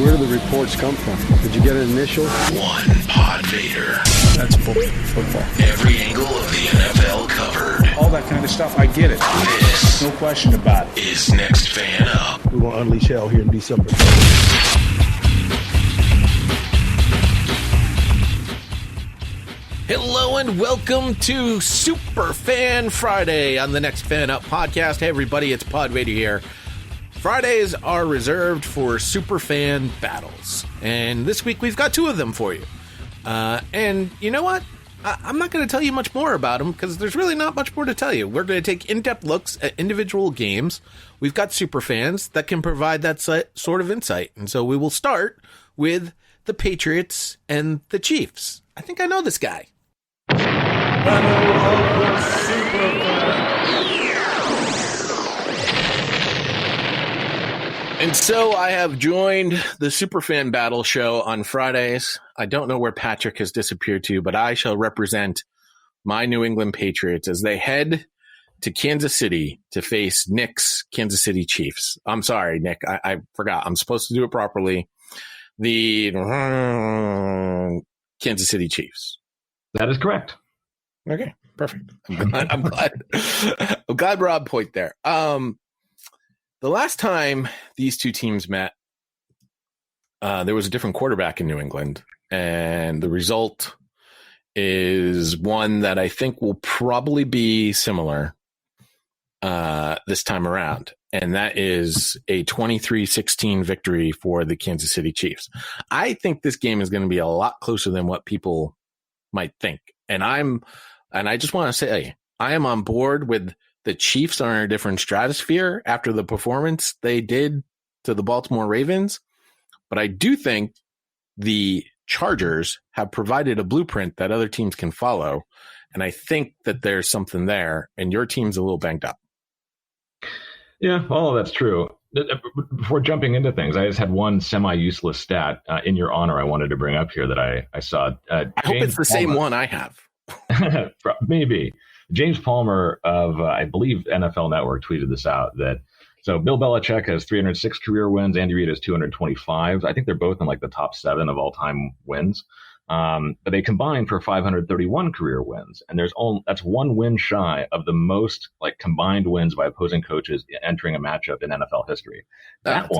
Where do the reports come from? Did you get an initial? One PodVader. That's football. Every angle of the NFL covered. All that kind of stuff, I get it. This, no question about it, is Next Fan Up. We're going to unleash hell here in December. Hello and welcome to SuperFan Friday on the Next Fan Up podcast. Hey everybody, it's PodVader here. Fridays are reserved for SuperFan battles, and this week we've got two of them for you. And you know what? I'm not going to tell you much more about them because there's really not much more to tell you. We're going to take in-depth looks at individual games. We've got SuperFans that can provide that sort of insight, and so we will start with the Patriots and the Chiefs. I think I know this guy. And so I have joined the Superfan Battle Show on Fridays. I don't know where Patrick has disappeared to, but I shall represent my New England Patriots as they head to Kansas City to face Nick's Kansas City Chiefs. I'm sorry, Nick. I forgot. I'm supposed to do it properly. The Kansas City Chiefs. That is correct. Okay, perfect. I'm glad we're on point there. The last time these two teams met, there was a different quarterback in New England, and the result is one that I think will probably be similar this time around, and that is a 23-16 victory for the Kansas City Chiefs. I think this game is going to be a lot closer than what people might think, and I just want to say I am on board with the Chiefs are in a different stratosphere after the performance they did to the Baltimore Ravens. But I do think the Chargers have provided a blueprint that other teams can follow. And I think that there's something there, and your team's a little banged up. Yeah, all of that's true. Before jumping into things, I just had one semi-useless stat in your honor I wanted to bring up here that I saw. I hope it's the same one I have. Maybe. James Palmer of, I believe, NFL Network tweeted this out that, so Bill Belichick has 306 career wins. Andy Reid has 225. I think they're both in like the top 7 of all time wins. But they combined for 531 career wins. And that's one win shy of the most like combined wins by opposing coaches entering a matchup in NFL history. That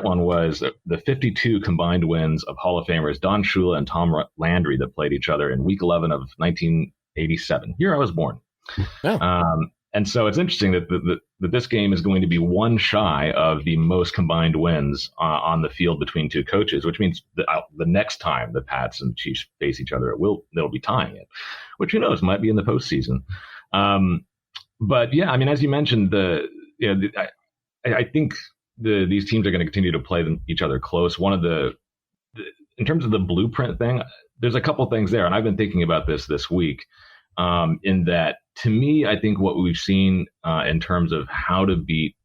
one was the 52 combined wins of Hall of Famers Don Shula and Tom Landry that played each other in Week 11 of 1987. Year I was born. Oh. And so it's interesting that this game is going to be one shy of the most combined wins on the field between two coaches, which means the next time the Pats and Chiefs face each other, they'll be tying it, which who knows might be in the postseason. But yeah, I mean, as you mentioned, I think these teams are going to continue to play each other close. One of in terms of the blueprint thing, there's a couple things there, and I've been thinking about this week. In that, to me, I think what we've seen in terms of how to beat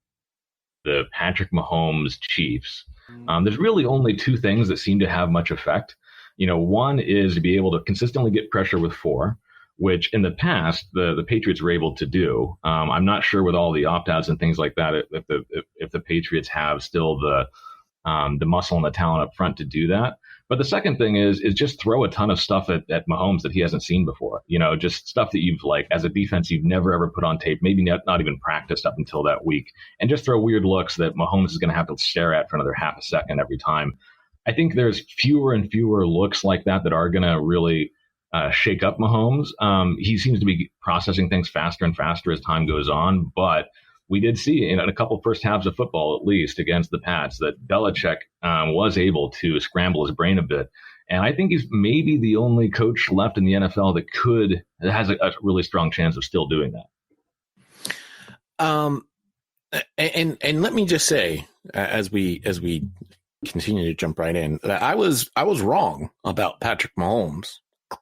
the Patrick Mahomes Chiefs, there's really only two things that seem to have much effect. One is to be able to consistently get pressure with 4, which in the past the Patriots were able to do. I'm not sure with all the opt-outs and things like that if the Patriots have still the muscle and the talent up front to do that. But the second thing is just throw a ton of stuff at Mahomes that he hasn't seen before. Just stuff that you've as a defense, you've never ever put on tape, maybe not even practiced up until that week, and just throw weird looks that Mahomes is going to have to stare at for another half a second every time. I think there's fewer and fewer looks like that are going to really shake up Mahomes. He seems to be processing things faster and faster as time goes on, but we did see in a couple first halves of football, at least against the Pats, that Belichick was able to scramble his brain a bit. And I think he's maybe the only coach left in the NFL that has a really strong chance of still doing that. And let me just say, as we continue to jump right in, that I was wrong about Patrick Mahomes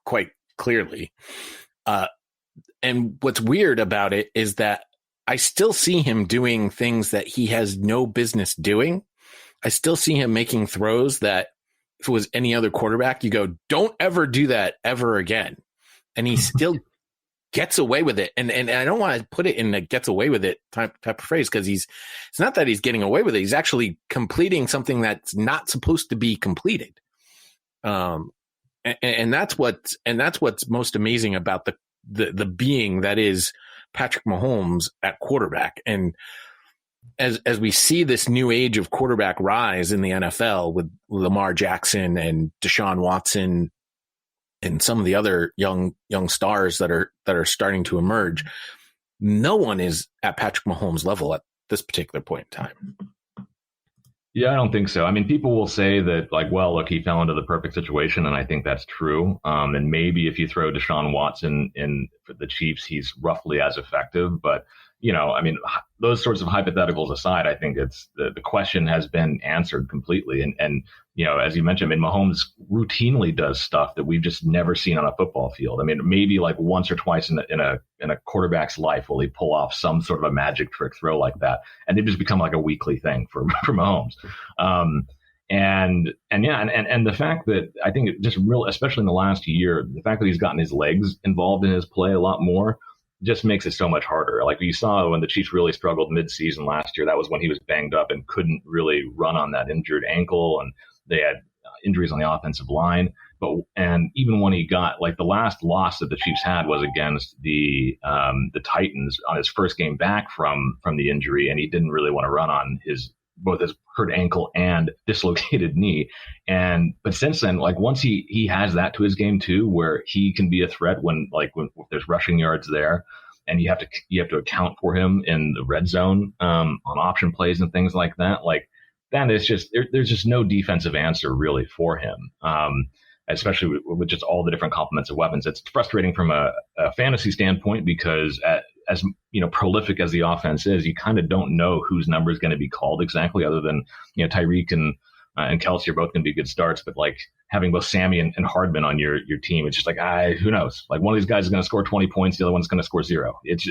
quite clearly. And what's weird about it is that I still see him doing things that he has no business doing. I still see him making throws that if it was any other quarterback, you go, don't ever do that ever again. And he still gets away with it. And I don't want to put it in a gets away with it type of phrase, because it's not that he's getting away with it. He's actually completing something that's not supposed to be completed. And that's what's most amazing about the being that is Patrick Mahomes at quarterback. And as we see this new age of quarterback rise in the NFL with Lamar Jackson and Deshaun Watson and some of the other young stars that are starting to emerge, no one is at Patrick Mahomes' level at this particular point in time. Yeah, I don't think so. I mean, people will say that, like, well, look, he fell into the perfect situation, and I think that's true. And maybe if you throw Deshaun Watson in for the Chiefs, he's roughly as effective. But, you know, I mean, those sorts of hypotheticals aside, I think it's the question has been answered completely. And you know, as you mentioned, I mean, Mahomes routinely does stuff that we've just never seen on a football field. I mean, maybe like once or twice in a quarterback's life will he pull off some sort of a magic trick throw like that, and it just become like a weekly thing for Mahomes. And the fact that I think it just real, especially in the last year, the fact that he's gotten his legs involved in his play a lot more just makes it so much harder. Like we saw when the Chiefs really struggled mid-season last year, that was when he was banged up and couldn't really run on that injured ankle, and they had injuries on the offensive line. And even when he got, like, the last loss that the Chiefs had was against the Titans on his first game back from the injury, and he didn't really want to run on both his hurt ankle and dislocated knee. But since then, like, once he has that to his game too, where he can be a threat when there's rushing yards there, and you have to account for him in the red zone on option plays and things like that. Like, then it's just there's just no defensive answer really for him. Especially with just all the different complements of weapons. It's frustrating from a fantasy standpoint because as you know, prolific as the offense is, you kind of don't know whose number is going to be called exactly, other than, you know, Tyreek and Kelsey are both going to be good starts, but like having both Sammy and Hardman on your team, it's just like, who knows? Like, one of these guys is going to score 20 points, the other one's going to score 0. It's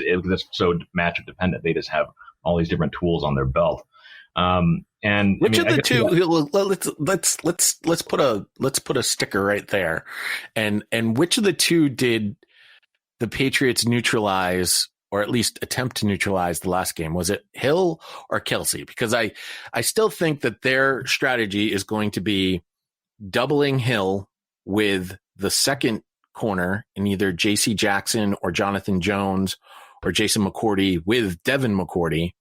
so matchup dependent. They just have all these different tools on their belt. And which of the two? Let's put a sticker right there, and which of the two did the Patriots neutralize, or at least attempt to neutralize the last game? Was it Hill or Kelsey? Because I still think that their strategy is going to be doubling Hill with the second corner in either J.C. Jackson or Jonathan Jones or Jason McCourty with Devin McCourty,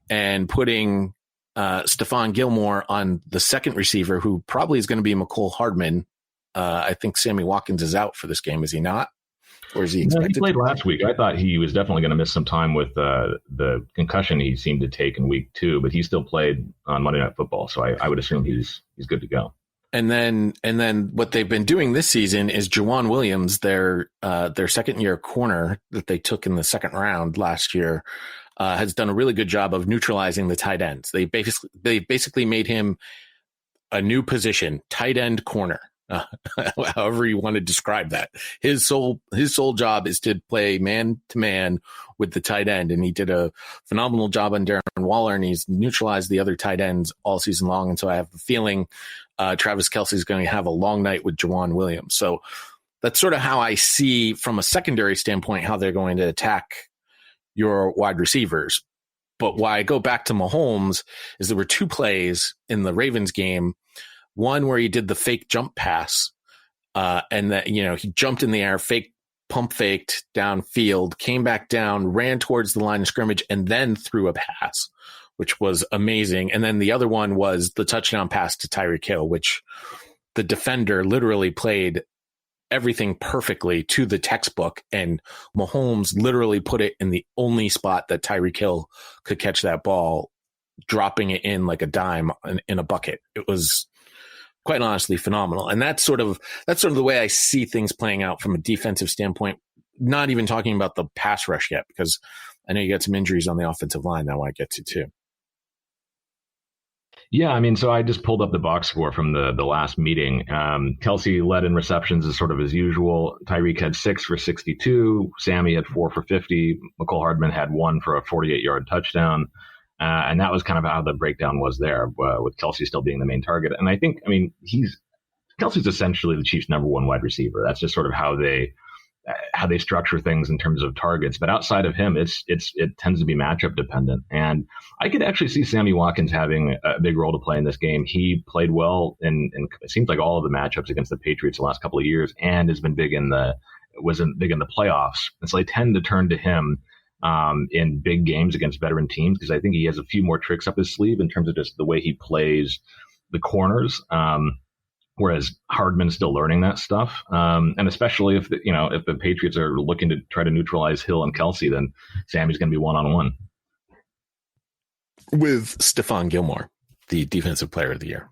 and putting Stephon Gilmore on the second receiver, who probably is going to be McCole Hardman. I think Sammy Watkins is out for this game, is he not? Or is he expected? He played last week. I thought he was definitely going to miss some time with the concussion he seemed to take in week 2, but he still played on Monday Night Football, so I would assume he's good to go. And then what they've been doing this season is Juwan Williams, their second year corner that they took in the second round last year, has done a really good job of neutralizing the tight ends. They basically made him a new position, tight end corner, however you want to describe that. His sole job is to play man to man with the tight end, and he did a phenomenal job on Darren Waller, and he's neutralized the other tight ends all season long. And so I have a feeling Travis Kelce is going to have a long night with Juwan Williams. So that's sort of how I see, from a secondary standpoint, how they're going to attack your wide receivers. But why I go back to Mahomes is there were 2 plays in the Ravens game. One where he did the fake jump pass, and that, you know, he jumped in the air, pump faked downfield, came back down, ran towards the line of scrimmage, and then threw a pass, which was amazing. And then the other one was the touchdown pass to Tyreek Hill, which the defender literally played everything perfectly to the textbook, and Mahomes literally put it in the only spot that Tyreek Hill could catch that ball, dropping it in like a dime in a bucket. It was quite honestly phenomenal. And that's sort of the way I see things playing out from a defensive standpoint, not even talking about the pass rush yet, because I know you got some injuries on the offensive line that I want to get to too. Yeah, I mean, so I just pulled up the box score from the last meeting. Kelsey led in receptions as sort of as usual. Tyreek had 6 for 62. Sammy had 4 for 50. McCole Hardman had 1 for a 48-yard touchdown. And that was kind of how the breakdown was there, with Kelsey still being the main target. And I mean, Kelsey's essentially the Chiefs' number 1 wide receiver. That's just sort of how they how they structure things in terms of targets. But outside of him, it tends to be matchup dependent. And I could actually see Sammy Watkins having a big role to play in this game. He played well in it seems like all of the matchups against the Patriots the last couple of years, and has been big in the playoffs. And so they tend to turn to him in big games against veteran teams, because I think he has a few more tricks up his sleeve in terms of just the way he plays the corners. Whereas Hardman's still learning that stuff. And especially if the Patriots are looking to try to neutralize Hill and Kelsey, then Sammy's going to be one-on-one. With Stephon Gilmore, the defensive player of the year.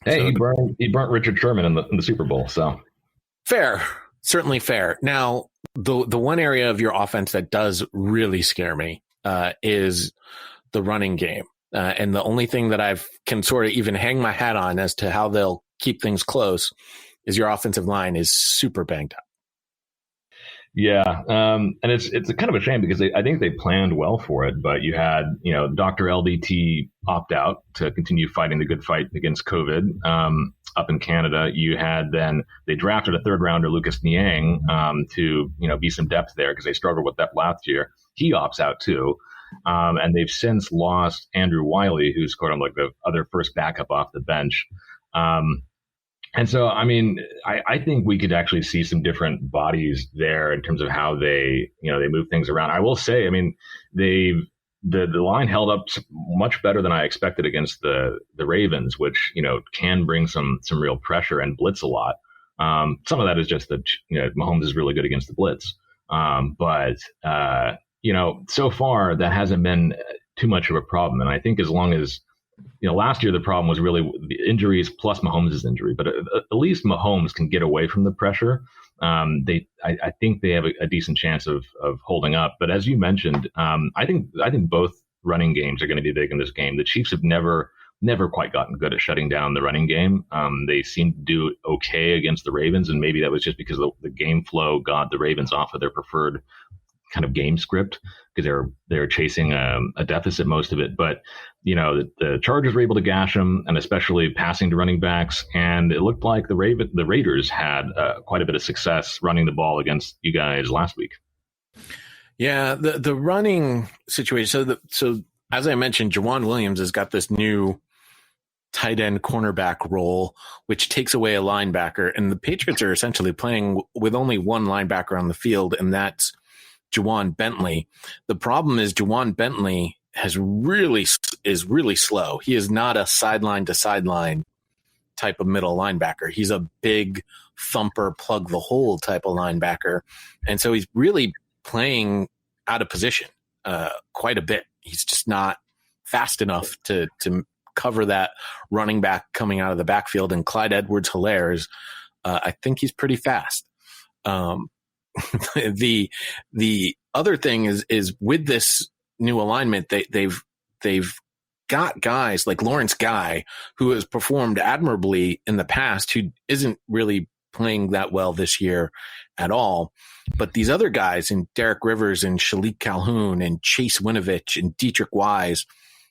Hey, he burnt Richard Sherman in the Super Bowl. So fair, certainly fair. Now, the one area of your offense that does really scare me is the running game. And the only thing that I can sort of even hang my hat on as to how they'll keep things close is your offensive line is super banged up. Yeah. And it's kind of a shame because I think they planned well for it, but you had, Dr. LDT opt out to continue fighting the good fight against COVID up in Canada. You had then they drafted a third rounder, Lucas Niang, to, be some depth there because they struggled with depth last year. He opts out too. And they've since lost Andrew Wiley, who's sort of like the other first backup off the bench. And so, I mean, I think we could actually see some different bodies there in terms of how they move things around. I will say, I mean, the line held up much better than I expected against the Ravens, which, can bring some real pressure and blitz a lot. Some of that is just that, Mahomes is really good against the blitz. But so far that hasn't been too much of a problem. And I think as long as, last year the problem was really the injuries plus Mahomes' injury, but at least Mahomes can get away from the pressure. I think they have a decent chance of holding up. But as you mentioned, I think both running games are going to be big in this game. The Chiefs have never quite gotten good at shutting down the running game. They seemed to do okay against the Ravens, and maybe that was just because the game flow got the Ravens off of their preferred kind of game script because they're chasing a deficit most of it. But the Chargers were able to gash them, and especially passing to running backs. And it looked like the Raiders had quite a bit of success running the ball against you guys last week. Yeah, the running situation. So as I mentioned, Jawan Williams has got this new tight end cornerback role, which takes away a linebacker, and the Patriots are essentially playing with only one linebacker on the field, and that's Juwan Bentley. The problem is Juwan Bentley is really slow. He is not a sideline to sideline type of middle linebacker. He's a big thumper, plug the hole type of linebacker. And so he's really playing out of position quite a bit. He's just not fast enough to cover that running back coming out of the backfield. And Clyde Edwards-Helaire I think he's pretty fast. The other thing is with this new alignment, they've got guys like Lawrence Guy, who has performed admirably in the past, who isn't really playing that well this year at all. But these other guys in Derek Rivers and Shalik Calhoun and Chase Winovich and Dietrich Wise,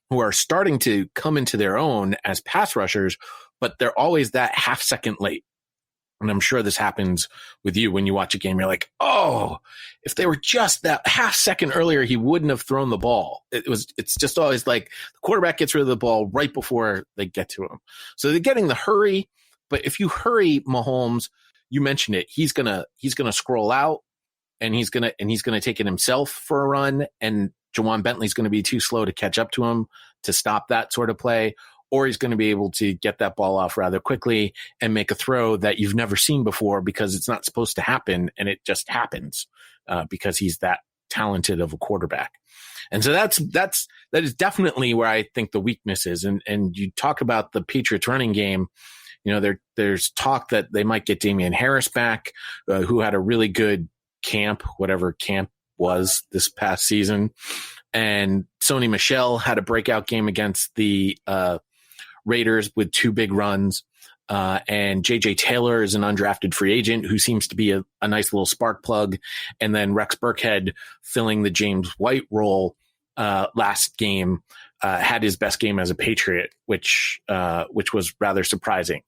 who are starting to come into their own as pass rushers, but they're always that half second late. And I'm sure this happens with you when you watch a game. You're like, oh, if they were just that half second earlier, he wouldn't have thrown the ball. It's just always like the quarterback gets rid of the ball right before they get to him. So they're getting the hurry. But if you hurry Mahomes, you mentioned it, he's gonna scroll out and he's gonna take it himself for a run. And Juwan Bentley's going to be too slow to catch up to him to stop that sort of play. Or he's going to be able to get that ball off rather quickly and make a throw that you've never seen before because it's not supposed to happen, and it just happens because he's that talented of a quarterback. And so that is definitely where I think the weakness is. And you talk about the Patriots running game. There's talk that they might get Damian Harris back, who had a really good camp, whatever camp was this past season. And Sony Michel had a breakout game against the Raiders with 2 big runs. And JJ Taylor is an undrafted free agent who seems to be a nice little spark plug. And then Rex Burkhead, filling the James White role last game, had his best game as a Patriot, which was rather surprising.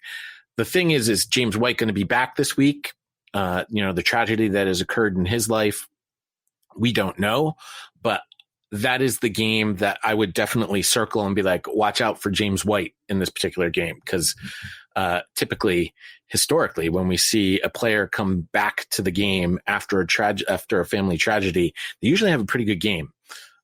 The thing is James White going to be back this week? the tragedy that has occurred in his life, we don't know, but that is the game that I would definitely circle and be like, watch out for James White in this particular game. Because typically, historically, when we see a player come back to the game after a family tragedy, they usually have a pretty good game.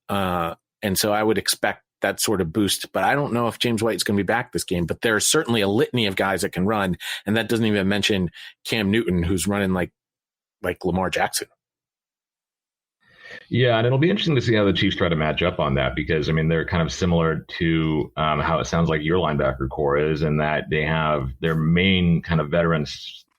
And so I would expect that sort of boost, but I don't know if James White's going to be back this game, but there's certainly a litany of guys that can run. And that doesn't even mention Cam Newton, who's running like Lamar Jackson. Yeah, and it'll be interesting to see how the Chiefs try to match up on that, because, I mean, they're kind of similar to how it sounds like your linebacker core is, in that they have their main kind of veteran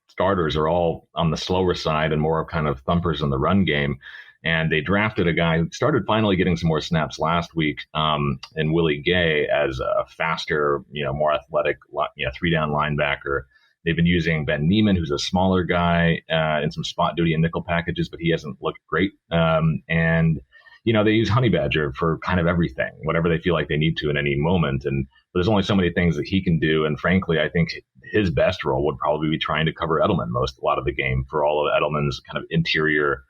starters are all on the slower side and more kind of thumpers in the run game. And they drafted a guy who started finally getting some more snaps last week in Willie Gay as a faster, more athletic, 3-down linebacker. They've been using Ben Neiman, who's a smaller guy, in some spot duty and nickel packages, but he hasn't looked great. And they use Honey Badger for kind of everything, whatever they feel like they need to in any moment. And there's only so many things that he can do. And frankly, I think his best role would probably be trying to cover Edelman a lot of the game for all of Edelman's kind of interior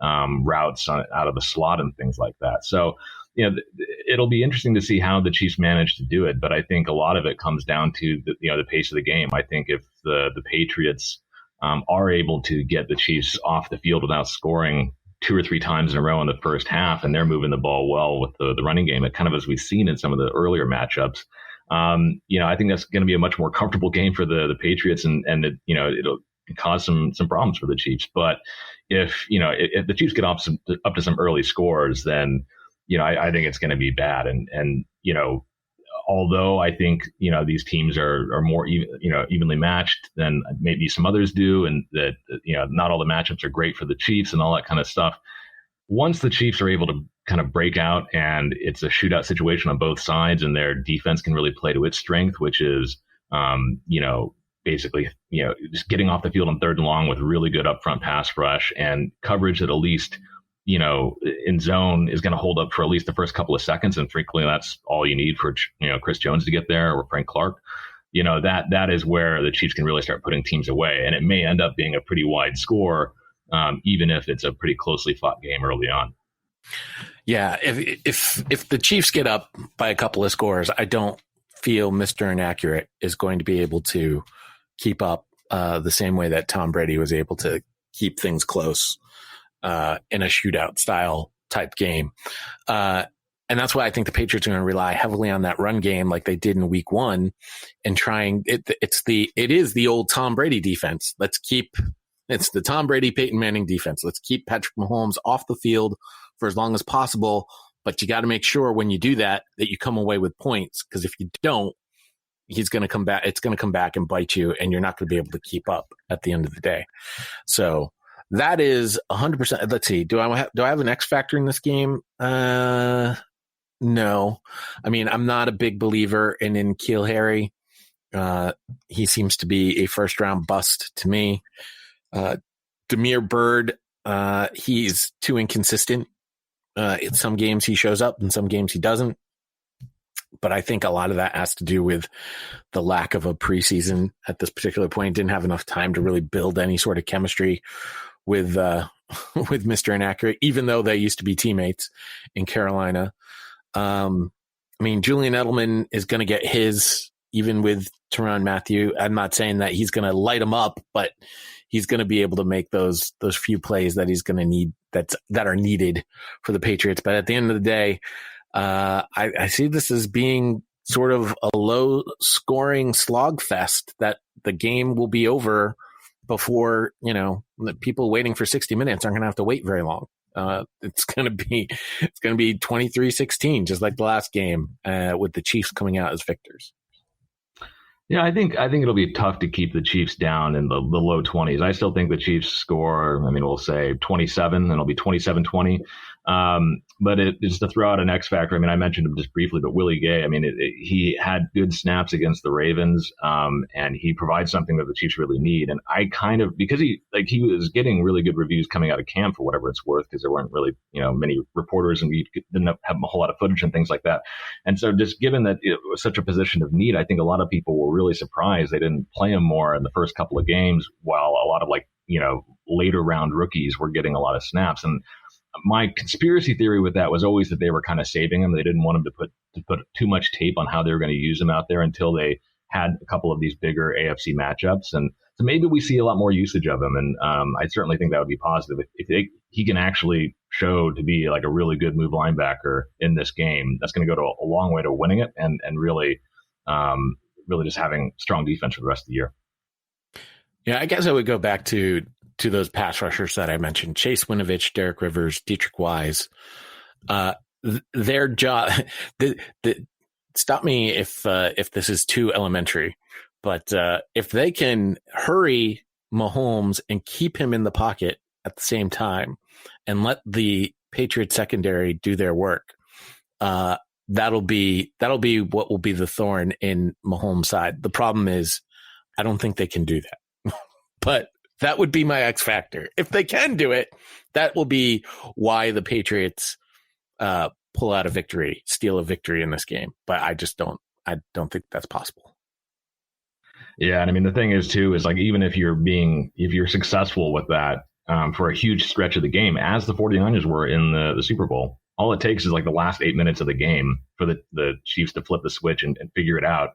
routes out of the slot and things like that. So, it'll be interesting to see how the Chiefs manage to do it. But I think a lot of it comes down to the pace of the game. I think if the Patriots are able to get the Chiefs off the field without scoring 2 or 3 times in a row in the first half, and they're moving the ball well with the running game, kind of as we've seen in some of the earlier matchups, I think that's going to be a much more comfortable game for the Patriots, and it'll cause some problems for the Chiefs. But if the Chiefs get up to some early scores, then I think it's going to be bad. And although I think these teams are more evenly matched than maybe some others do, and that not all the matchups are great for the Chiefs and all that kind of stuff. Once the Chiefs are able to kind of break out and it's a shootout situation on both sides, and their defense can really play to its strength, which is basically, just getting off the field on 3rd and long with really good upfront pass rush and coverage that at least, in zone is going to hold up for at least the first couple of seconds. And frequently that's all you need for, Chris Jones to get there, or Frank Clark. That is where the Chiefs can really start putting teams away. And it may end up being a pretty wide score, even if it's a pretty closely fought game early on. Yeah. If the Chiefs get up by a couple of scores, I don't feel Mr. Inaccurate is going to be able to keep up the same way that Tom Brady was able to keep things close in a shootout style type game. And that's why I think the Patriots are going to rely heavily on that run game like they did in week 1, and it is the old Tom Brady defense. It's the Tom Brady, Peyton Manning defense. Let's keep Patrick Mahomes off the field for as long as possible. But you got to make sure when you do that you come away with points, because if you don't, he's going to come back. It's going to come back and bite you, and you're not going to be able to keep up at the end of the day. So that is 100%. Let's see. Do I have an X factor in this game? No. I mean, I'm not a big believer in N'Keal Harry. He seems to be a first round bust to me. Damiere Byrd, he's too inconsistent. In some games he shows up, in some games he doesn't. But I think a lot of that has to do with the lack of a preseason at this particular point. Didn't have enough time to really build any sort of chemistry with Mr. Inaccurate, even though they used to be teammates in Carolina. I mean, Julian Edelman is going to get his, even with Tyrann Mathieu. I'm not saying that he's going to light him up, but he's going to be able to make those few plays that he's going to need that are needed for the Patriots. But at the end of the day, I see this as being sort of a low scoring slogfest that the game will be over before, the people waiting for 60 minutes aren't going to have to wait very long. It's going to be 23-16, just like the last game, with the Chiefs coming out as victors. Yeah, I think it'll be tough to keep the Chiefs down in the low 20s. I still think the Chiefs score, we'll say 27, and it'll be 27-20. But just to throw out an X factor, I mean, I mentioned him just briefly, but Willie Gay, I mean, he had good snaps against the Ravens, and he provides something that the Chiefs really need. And I kind of, because he was getting really good reviews coming out of camp for whatever it's worth, because there weren't really, many reporters and we didn't have a whole lot of footage and things like that. And so just given that it was such a position of need, I think a lot of people were really surprised they didn't play him more in the first couple of games, while a lot of later round rookies were getting a lot of snaps. And my conspiracy theory with that was always that they were kind of saving him. They didn't want him to put too much tape on how they were going to use him out there until they had a couple of these bigger AFC matchups. And so maybe we see a lot more usage of him. And I certainly think that would be positive. If he can actually show to be like a really good move linebacker in this game, that's going to go to a long way to winning it and really just having strong defense for the rest of the year. Yeah, I guess I would go back to those pass rushers that I mentioned: Chase Winovich, Derek Rivers, Dietrich Wise. Their job. Stop me if this is too elementary, but if they can hurry Mahomes and keep him in the pocket at the same time, and let the Patriots secondary do their work, that'll be what will be the thorn in Mahomes' side. The problem is, I don't think they can do that, but that would be my X factor. If they can do it, that will be why the Patriots pull out a victory, steal a victory in this game. But I don't think that's possible. Yeah, and I mean the thing is too is even if you're successful with that for a huge stretch of the game, as the 49ers were in the Super Bowl, all it takes is the last 8 minutes of the game for the Chiefs to flip the switch and figure it out.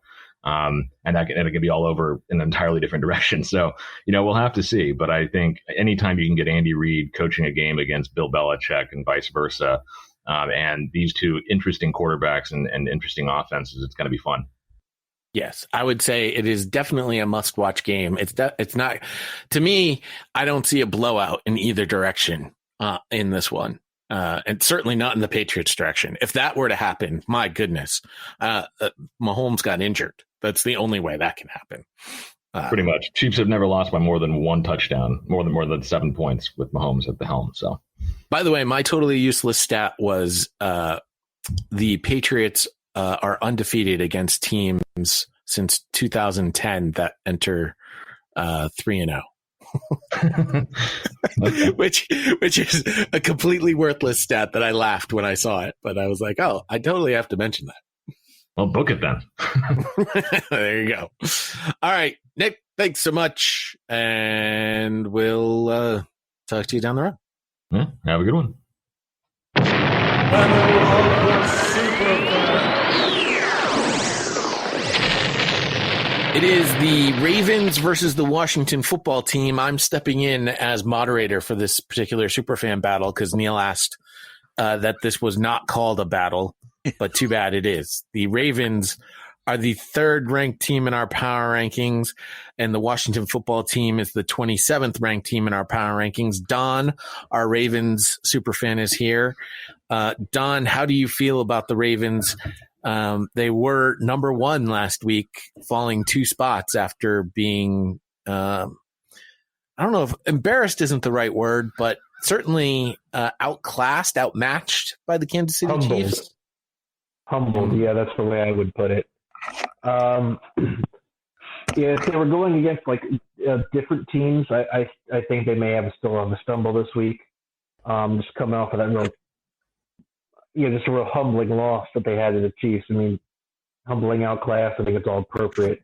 And it can be all over in an entirely different direction. So, we'll have to see. But I think anytime you can get Andy Reid coaching a game against Bill Belichick and vice versa, and these two interesting quarterbacks and interesting offenses, it's going to be fun. Yes, I would say it is definitely a must-watch game. It's not, to me, I don't see a blowout in either direction in this one. And certainly not in the Patriots direction. If that were to happen, my goodness, Mahomes got injured. That's the only way that can happen. Pretty much. Chiefs have never lost by more than one touchdown, more than 7 points with Mahomes at the helm. So, by the way, my totally useless stat was the Patriots are undefeated against teams since 2010 that enter 3-0. Okay. Which is a completely worthless stat that I laughed when I saw it, but I was like, oh, I totally have to mention that. Well, book it then. There you go. All right, Nick, thanks so much, and we'll talk to you down the road. Yeah, have a good one. It is the Ravens versus the Washington football team. I'm stepping in as moderator for this particular SuperFan battle because Neil asked that this was not called a battle, but too bad it is. The Ravens are the third-ranked team in our power rankings, and the Washington football team is the 27th ranked team in our power rankings. Don, our Ravens superfan, is here. Don, how do you feel about the Ravens? They were number one last week, falling 2 spots after being, I don't know if embarrassed isn't the right word, but certainly outclassed, outmatched by the Kansas City Chiefs. Humbled, yeah, that's the way I would put it. Yeah, if they were going against different teams, I think they may still have a stumble this week. Just coming off of that just a real humbling loss that they had to the Chiefs. I mean, humbling outclass, I think it's all appropriate.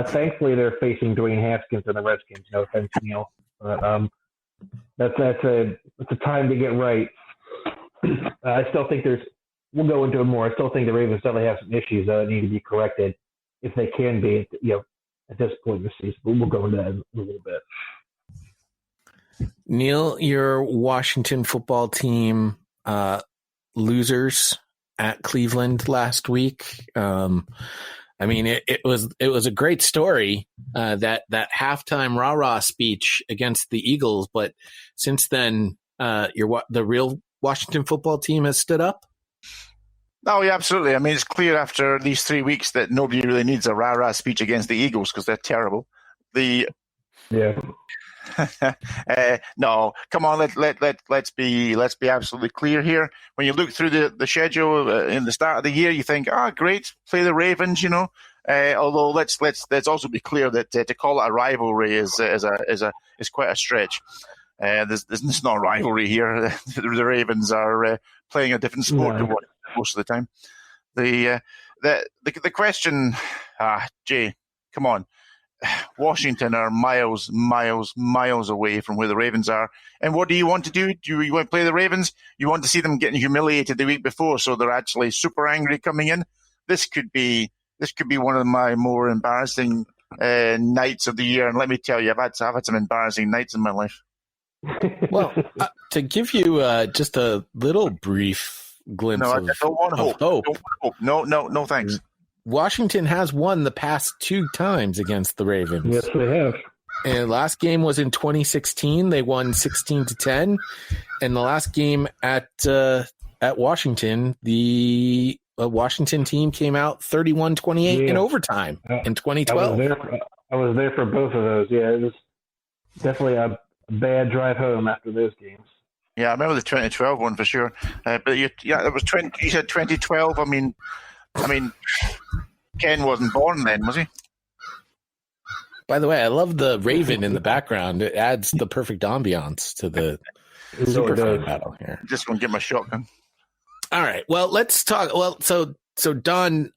Thankfully, they're facing Dwayne Haskins and the Redskins. No offense, Neil. But that's a time to get right. I still think we'll go into it more. I still think the Ravens definitely have some issues that need to be corrected if they can be, at this point in the season. But we'll go into that in a little bit. Neil, your Washington football team losers at Cleveland last week. I mean, it was a great story, that halftime rah-rah speech against the Eagles, but since then, the real Washington football team has stood up. Oh, yeah, absolutely. I mean, it's clear after these 3 weeks that nobody really needs a rah-rah speech against the Eagles because they're terrible. No, come on. Let's be absolutely clear here. When you look through the schedule in the start of the year, you think, great, play the Ravens. Although let's also be clear that to call it a rivalry is quite a stretch. There's no rivalry here. The Ravens are playing a different sport than what most of the time. The question, Jay, come on. Washington are miles away from where the Ravens are. And what do you want to do? Do you want to play the Ravens? You want to see them getting humiliated the week before, so they're actually super angry coming in? This could be one of my more embarrassing nights of the year. And let me tell you, I've had some embarrassing nights in my life. Well, to give you just a little brief glimpse of hope. Don't want hope. No, thanks. Washington has won the past 2 times against the Ravens. Yes, they have. And last game was in 2016. They won 16-10. And the last game at Washington, the Washington team came out 31-28 in overtime in 2012. I was there for both of those. Yeah, it was definitely a bad drive home after those games. Yeah, I remember the 2012 one for sure. But it was 20. You said 2012. I mean, Ken wasn't born then, was he? By the way, I love the Raven in the background. It adds the perfect ambiance to the SuperFan battle here. Just going to get my shotgun. All right. Well, let's talk. Well, so Don,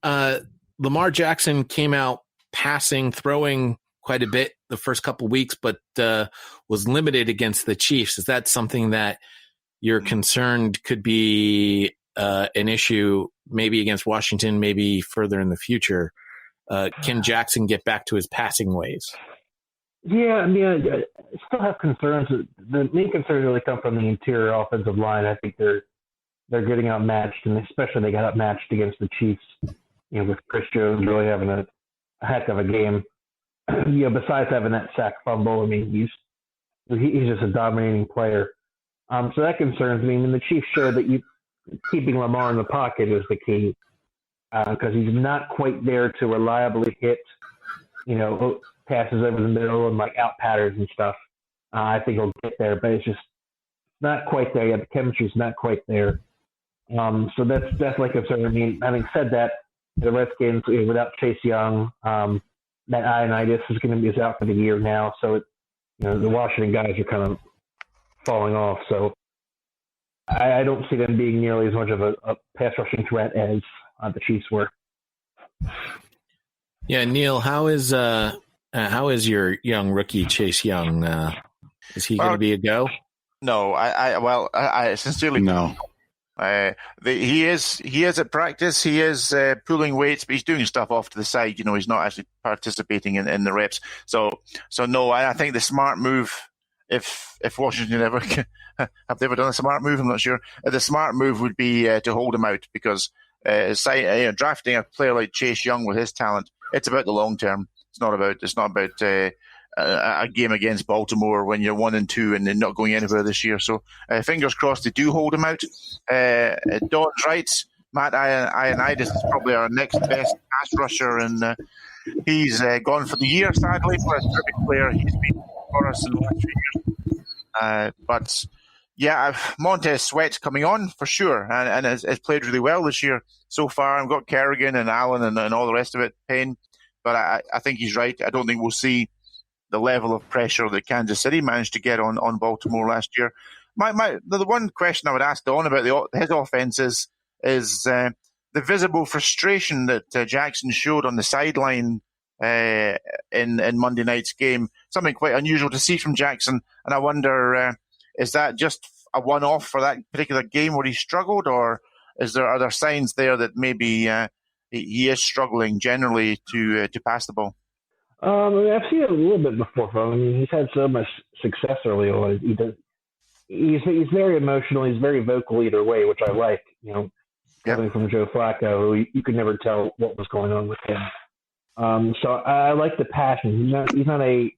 Lamar Jackson came out passing, throwing quite a bit the first couple weeks, but was limited against the Chiefs. Is that something that you're concerned could be an issue maybe against Washington, maybe further in the future? Can Jackson get back to his passing ways? Yeah, I mean, I still have concerns. The main concerns really come from the interior offensive line. I think they're getting outmatched, and especially they got outmatched against the Chiefs, with Chris Jones really having a heck of a game. Besides having that sack fumble, I mean, he's just a dominating player. So that concerns me. And the Chiefs show that keeping Lamar in the pocket is the key, because he's not quite there to reliably hit, passes over the middle and out patterns and stuff. I think he'll get there, but it's just not quite there yet. The chemistry's not quite there. So that's definitely concerning. I mean, having said that, the Redskins, without Chase Young, Matt Ioannidis is going to be out for the year now. So, the Washington guys are kind of falling off. So I don't see them being nearly as much of a pass rushing threat as the Chiefs were. Yeah, Neil, how is your young rookie Chase Young? Is he going to be a go? No, I sincerely no. He is at practice. He is pulling weights, but he's doing stuff off to the side. He's not actually participating in the reps. So no, I think the smart move, if Washington ever have they ever done a smart move, I'm not sure. The smart move would be to hold him out, because drafting a player like Chase Young with his talent, it's about the long term. It's not about a game against Baltimore when you're 1-2 and they're not going anywhere this year. So fingers crossed they do hold him out. Don's right. Matt Ioannidis is probably our next best pass rusher, and he's gone for the year, sadly, for a terrific player. He's been for us in the last few years. But yeah, Montez Sweat's coming on for sure, and has played really well this year so far. I've got Kerrigan and Allen and all the rest of it, Payne. But I think he's right. I don't think we'll see the level of pressure that Kansas City managed to get on Baltimore last year. The one question I would ask Don about his offense is the visible frustration that Jackson showed on the sideline in Monday night's game. Something quite unusual to see from Jackson, and I wonder, is that just a one-off for that particular game where he struggled, or is there other signs there that maybe he is struggling generally to pass the ball? I've seen it a little bit before from him. I mean, he's had so much success early on. He's very emotional. He's very vocal either way, which I like. Coming from Joe Flacco, who you could never tell what was going on with him. So I like the passion. He's not a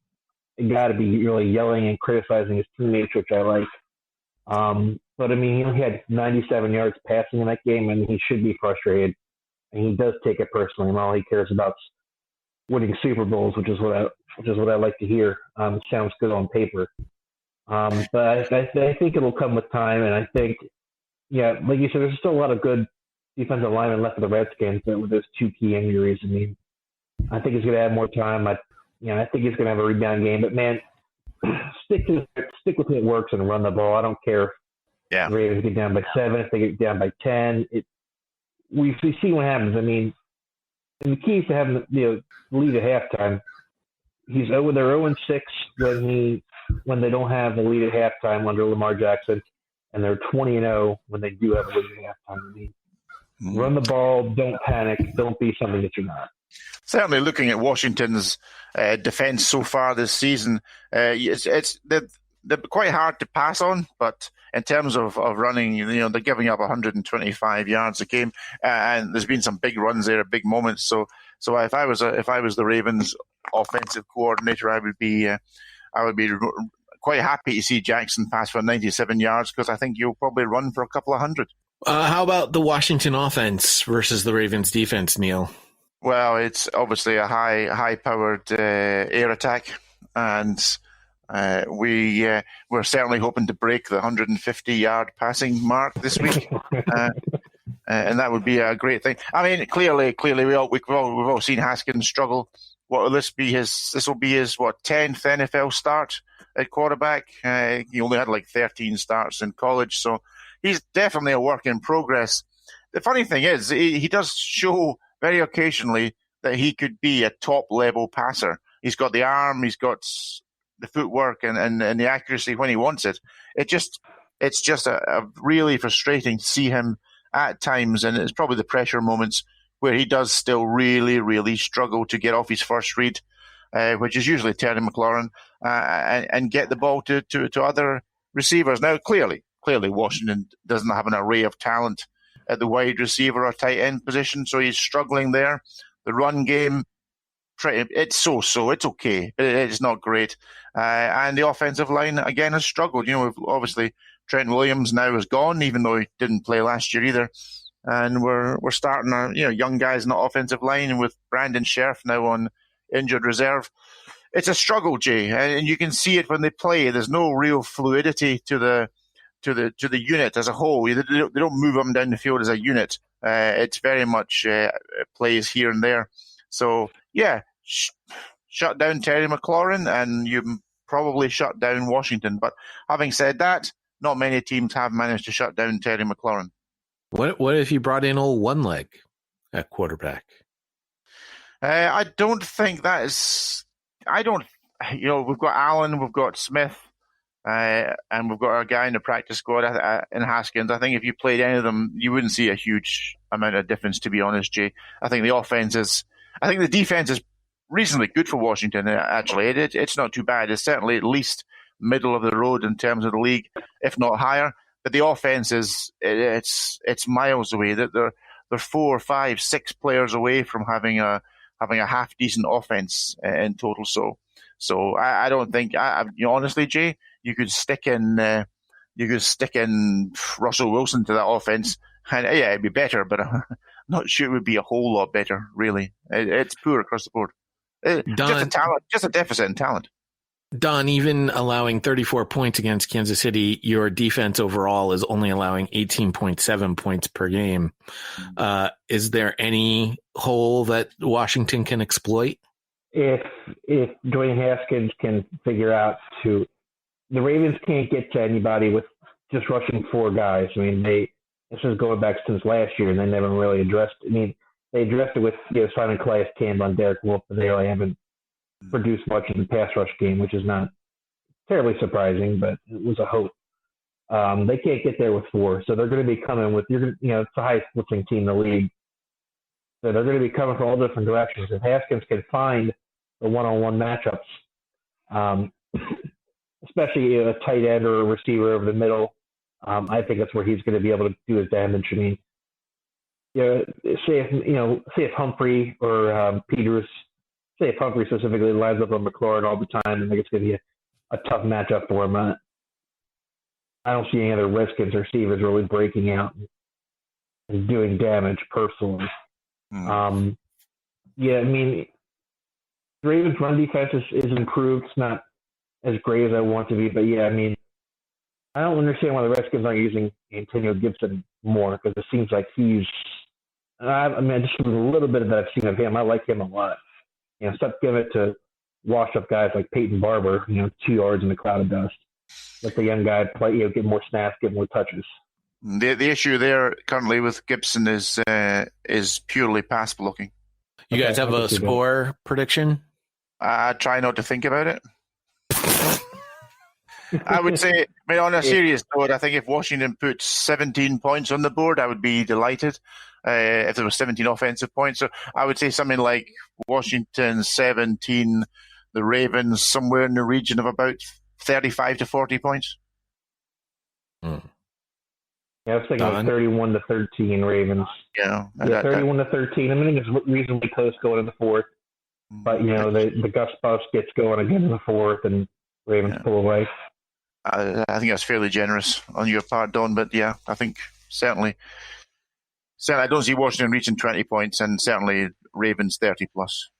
guy to be really yelling and criticizing his teammates, which I like. But I mean, he had 97 yards passing in that game, and he should be frustrated. And he does take it personally, and all he cares about winning Super Bowls, which is what I like to hear. It sounds good on paper. But I think it'll come with time, and I think, like you said, there's still a lot of good defensive linemen left for the Redskins, but with those two key injuries, I mean, I think he's going to have more time. I think he's going to have a rebound game. But man, stick with what works and run the ball. I don't care. Yeah. If the Ravens get down by 7, if they get down by 10, we see what happens. I mean, and the key is to have the lead at halftime. They're 0-6 when they don't have the lead at halftime under Lamar Jackson, and they're 20-0 when they do have a lead at halftime. I mean, run the ball, don't panic, don't be something that you're not. Certainly, looking at Washington's defense so far this season, they're quite hard to pass on. But in terms of running, they're giving up 125 yards a game, and there's been some big runs there, big moments. So if I was the Ravens offensive coordinator, I would be quite happy to see Jackson pass for 97 yards, because I think you'll probably run for a couple of hundred. How about the Washington offense versus the Ravens defense, Neil? Well, it's obviously a high-powered air attack, and we're certainly hoping to break the 150-yard passing mark this week, and that would be a great thing. I mean, clearly, we've all seen Haskins struggle. What will this be? This will be his 10th NFL start at quarterback. He only had like 13 starts in college, so he's definitely a work in progress. The funny thing is, he does show very occasionally that he could be a top-level passer. He's got the arm, he's got the footwork and the accuracy when he wants it. It's just a really frustrating to see him at times, and it's probably the pressure moments where he does still really, really struggle to get off his first read, which is usually Terry McLaurin, and get the ball to other receivers. Now, clearly, Washington doesn't have an array of talent at the wide receiver or tight end position, so he's struggling there. The run game, it's so-so. It's okay. It's not great. And the offensive line, again, has struggled. Obviously, Trent Williams now is gone, even though he didn't play last year either. And we're starting our young guys in the offensive line, and with Brandon Scherf now on injured reserve. It's a struggle, Jay, and you can see it when they play. There's no real fluidity to the unit as a whole. They don't move up and down the field as a unit. It's very much plays here and there. So yeah, shut down Terry McLaurin, and you probably shut down Washington. But having said that, not many teams have managed to shut down Terry McLaurin. What if you brought in old one leg at quarterback? I don't think that is. I don't. We've got Allen, we've got Smith. And we've got our guy in the practice squad in Haskins. I think if you played any of them, you wouldn't see a huge amount of difference, to be honest, Jay. I think the defense is reasonably good for Washington, actually. It's not too bad. It's certainly at least middle of the road in terms of the league, if not higher. But the offense it's miles away. They're 4, 5, 6 players away from having a half decent offense in total. So I don't think, honestly, Jay, you could stick in Russell Wilson to that offense, and yeah, it'd be better, but I'm not sure it would be a whole lot better. Really, it's poor across the board. Just a deficit in talent. Don, even allowing 34 points against Kansas City, your defense overall is only allowing 18.7 points per game. Is there any hole that Washington can exploit? If Dwayne Haskins can figure out the Ravens can't get to anybody with just rushing 4 guys. I mean, this is going back since last year, and they never really addressed. I mean, they addressed it with Simon Calais Campbell and Derek Wolfe, but they really haven't produced much in the pass rush game, which is not terribly surprising, but it was a hope. They can't get there with 4, so they're going to be coming with it's the highest blitzing team in the league. So they're going to be coming from all different directions. If Haskins can find the one-on-one matchups, especially a tight end or a receiver over the middle, I think that's where he's going to be able to do his damage. I mean, say if Humphrey or Peters, say if Humphrey specifically lines up on McLaurin all the time, I think it's going to be a tough matchup for him. I don't see any other Redskins receivers really breaking out and doing damage personally. I mean, The Ravens' run defense is improved. It's not as great as I want to be, but yeah, I mean, I don't understand why the Redskins aren't using Antonio Gibson more, because it seems like he's. I mean, just a little bit of that I've seen of him. I like him a lot. Stop giving it to washed-up guys like Peyton Barber. 2 yards in the cloud of dust. Let the young guy play. Get more snaps, get more touches. The issue there currently with Gibson is purely pass blocking. You guys have a score prediction? I try not to think about it. I would say, on a serious note, I think if Washington puts 17 points on the board, I would be delighted. If there was 17 offensive points, so I would say something like Washington 17, the Ravens somewhere in the region of about 35 to 40 points. Yeah, I was thinking 31-13 Ravens. Yeah, 31-13. I think it's reasonably close going in the fourth. But, the Gus Bus gets going again in the fourth, and Ravens pull away. I think that's fairly generous on your part, Don. But, yeah, I think certainly I don't see Washington reaching 20 points, and certainly Ravens 30-plus.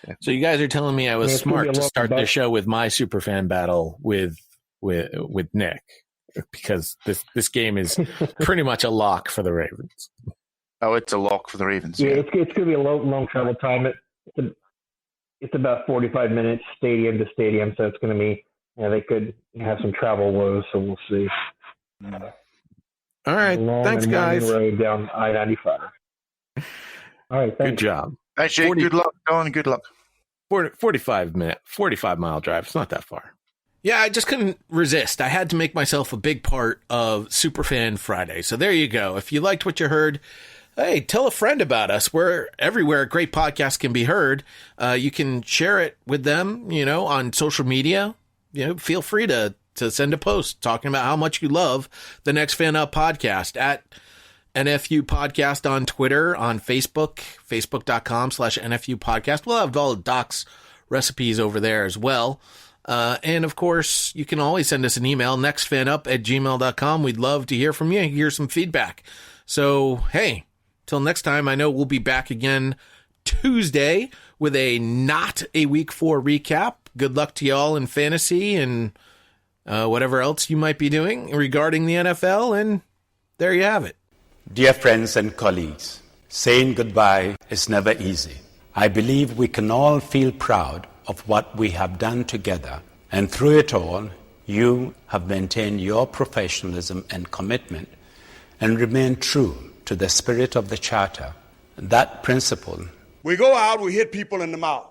Yeah. So you guys are telling me I was smart to start the show with my SuperFan battle with Nick, because this game is pretty much a lock for the Ravens. Oh, it's a lock for the Ravens. Yeah, it's going to be a long travel time. It's about 45 minutes stadium to stadium, so it's going to be, they could have some travel woes, so we'll see. All right, thanks, guys. Road down I-95. All right, thanks. Good job. Actually, good luck, Don. Good luck. 45-mile drive. It's not that far. Yeah, I just couldn't resist. I had to make myself a big part of Superfan Friday. So there you go. If you liked what you heard, hey, tell a friend about us. We're everywhere great podcasts can be heard. You can share it with them, on social media. Feel free to send a post talking about how much you love the Next Fan Up podcast at NFU Podcast on Twitter, on Facebook, facebook.com/NFU Podcast. We'll have all the Doc's recipes over there as well. And of course, you can always send us an email, nextfanup@gmail.com. We'd love to hear from you, hear some feedback. So, hey, till next time, I know we'll be back again Tuesday with not a week 4 recap. Good luck to y'all in fantasy and whatever else you might be doing regarding the NFL. And there you have it. Dear friends and colleagues, saying goodbye is never easy. I believe we can all feel proud of what we have done together. And through it all, you have maintained your professionalism and commitment and remained true to the spirit of the Charter. That principle. We go out, we hit people in the mouth.